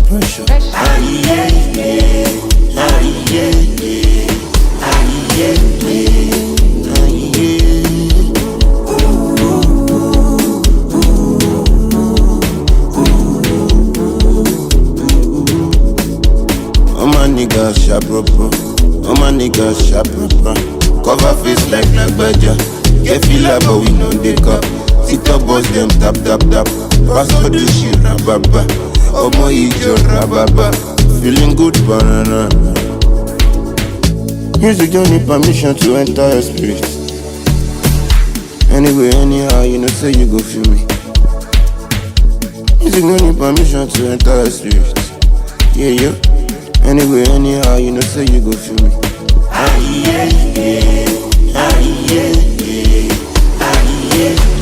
pressure. Aye, yeah, yeah. Aye, yeah, yeah. Aye, yeah, yeah. Aye, yeah. All my niggas sharp proper. All my niggas sharp proper. Cover face like Badger. Get feel like but we know they cup. Sit up boss them tap tap tap. Pass all this shit rababa. Omo ijo rababa. Feeling good banana. Music don't need permission to enter your spirit. Anyway, anyhow, you know say you go feel me. Music don't need permission to enter your spirit. Yeah, yeah. Anyway, anyhow, you know say you go feel me. Aye, yeah, yeah. Aye, yeah, yeah. Aye, yeah.